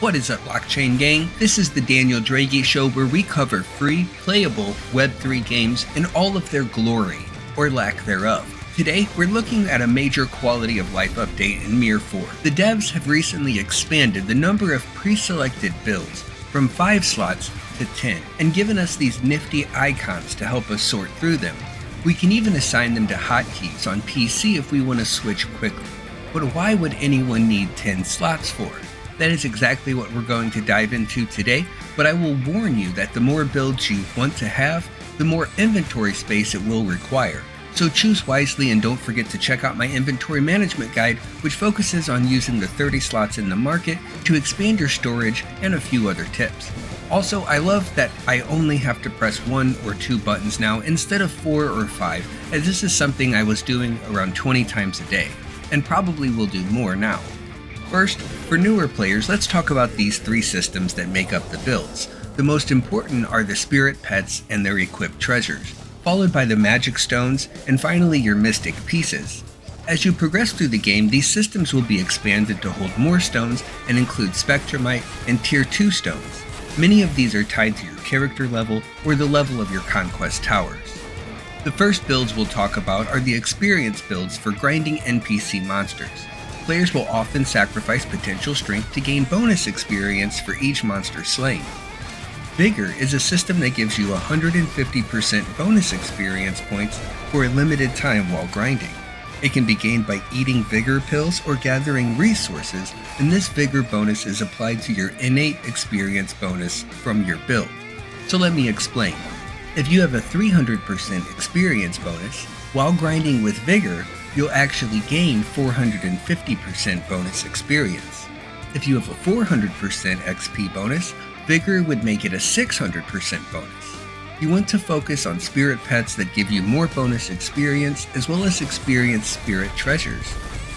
What is up, blockchain gang? This is the Daniel Draghi Show, where we cover free, playable Web3 games in all of their glory, or lack thereof. Today, we're looking at a major quality of life update in MIR4. The devs have recently expanded the number of pre-selected builds from 5 slots to 10, and given us these nifty icons to help us sort through them. We can even assign them to hotkeys on PC if we want to switch quickly. But why would anyone need 10 slots for? That is exactly what we're going to dive into today, but I will warn you that the more builds you want to have, the more inventory space it will require. So choose wisely, and don't forget to check out my inventory management guide, which focuses on using the 30 slots in the market to expand your storage and a few other tips. Also, I love that I only have to press 1 or 2 buttons now instead of 4 or 5, as this is something I was doing around 20 times a day, and probably will do more now. First, for newer players, let's talk about these 3 systems that make up the builds. The most important are the spirit pets and their equipped treasures, followed by the magic stones, and finally your mystic pieces. As you progress through the game, these systems will be expanded to hold more stones and include spectrumite and tier 2 stones. Many of these are tied to your character level or the level of your conquest towers. The first builds we'll talk about are the experience builds for grinding NPC monsters. Players will often sacrifice potential strength to gain bonus experience for each monster slain. Vigor is a system that gives you 150% bonus experience points for a limited time while grinding. It can be gained by eating vigor pills or gathering resources, and this vigor bonus is applied to your innate experience bonus from your build. So let me explain. If you have a 300% experience bonus, while grinding with vigor, you'll actually gain 450% bonus experience. If you have a 400% XP bonus, vigor would make it a 600% bonus. You want to focus on spirit pets that give you more bonus experience, as well as experience spirit treasures.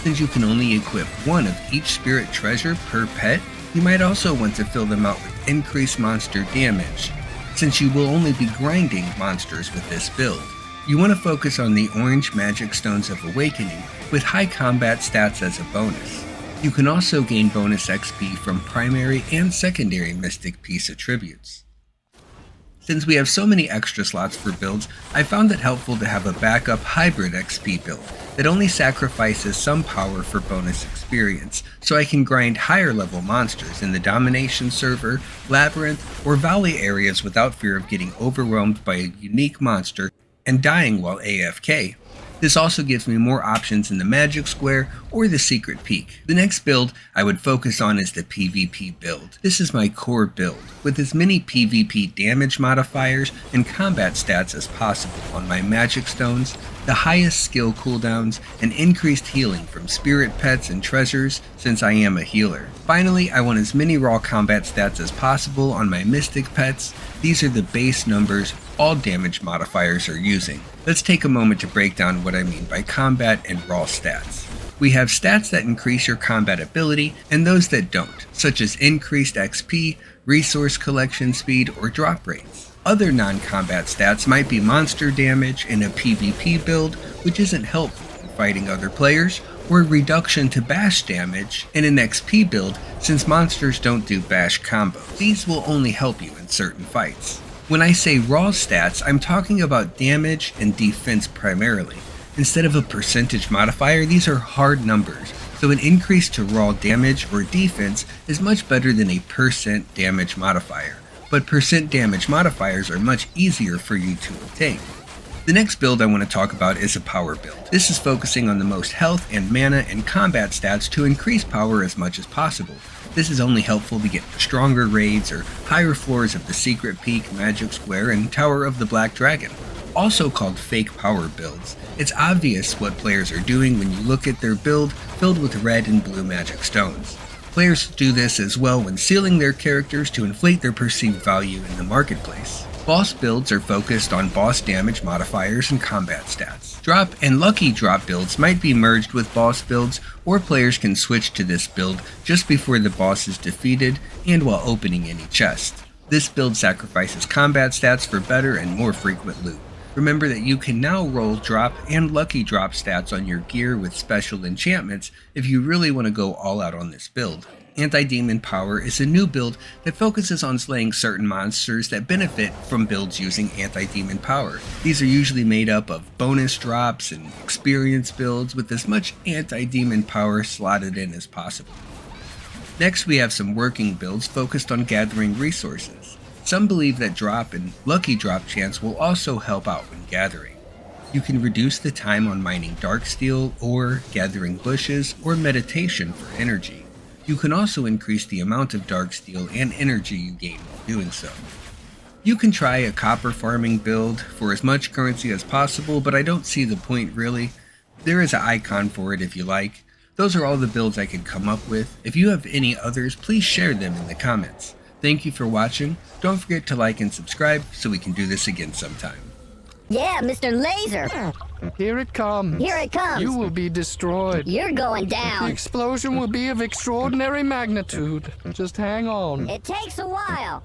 Since you can only equip 1 of each spirit treasure per pet, you might also want to fill them out with increased monster damage, since you will only be grinding monsters with this build. You want to focus on the orange magic stones of awakening with high combat stats as a bonus. You can also gain bonus XP from primary and secondary mystic piece attributes. Since we have so many extra slots for builds, I found it helpful to have a backup hybrid XP build that only sacrifices some power for bonus experience, so I can grind higher level monsters in the domination server, labyrinth, or valley areas without fear of getting overwhelmed by a unique monster and dying while AFK. This also gives me more options in the Magic Square or the Secret Peak. The next build I would focus on is the PvP build. This is my core build, with as many PvP damage modifiers and combat stats as possible on my magic stones, the highest skill cooldowns, and increased healing from spirit pets and treasures since I am a healer. Finally, I want as many raw combat stats as possible on my mystic pets. These are the base numbers all damage modifiers are using. Let's take a moment to break down what I mean by combat and raw stats. We have stats that increase your combat ability and those that don't, such as increased XP, resource collection speed, or drop rates. Other non-combat stats might be monster damage in a PvP build, which isn't helpful in fighting other players, or reduction to bash damage in an XP build since monsters don't do bash combos. These will only help you in certain fights. When I say raw stats, I'm talking about damage and defense primarily. Instead of a percentage modifier, these are hard numbers, so an increase to raw damage or defense is much better than a percent damage modifier. But percent damage modifiers are much easier for you to obtain. The next build I want to talk about is a power build. This is focusing on the most health and mana and combat stats to increase power as much as possible. This is only helpful to get stronger raids or higher floors of the Secret Peak, Magic Square, and Tower of the Black Dragon, also called fake power builds. It's obvious what players are doing when you look at their build filled with red and blue magic stones. Players do this as well when sealing their characters to inflate their perceived value in the marketplace. Boss builds are focused on boss damage modifiers and combat stats. Drop and lucky drop builds might be merged with boss builds, or players can switch to this build just before the boss is defeated and while opening any chest. This build sacrifices combat stats for better and more frequent loot. Remember that you can now roll drop and lucky drop stats on your gear with special enchantments if you really want to go all out on this build. Anti-Demon Power is a new build that focuses on slaying certain monsters that benefit from builds using Anti-Demon Power. These are usually made up of bonus drops and experience builds with as much Anti-Demon Power slotted in as possible. Next, we have some working builds focused on gathering resources. Some believe that drop and lucky drop chance will also help out when gathering. You can reduce the time on mining darksteel, ore, gathering bushes, or meditation for energy. You can also increase the amount of darksteel and energy you gain while doing so. You can try a copper farming build for as much currency as possible, but I don't see the point really. There is an icon for it if you like. Those are all the builds I could come up with. If you have any others, please share them in the comments. Thank you for watching. Don't forget to like and subscribe so we can do this again sometime. Yeah, Mr. Laser. Here it comes. Here it comes. You will be destroyed. You're going The down. explosion will be of extraordinary magnitude. Just hang on. It takes a while.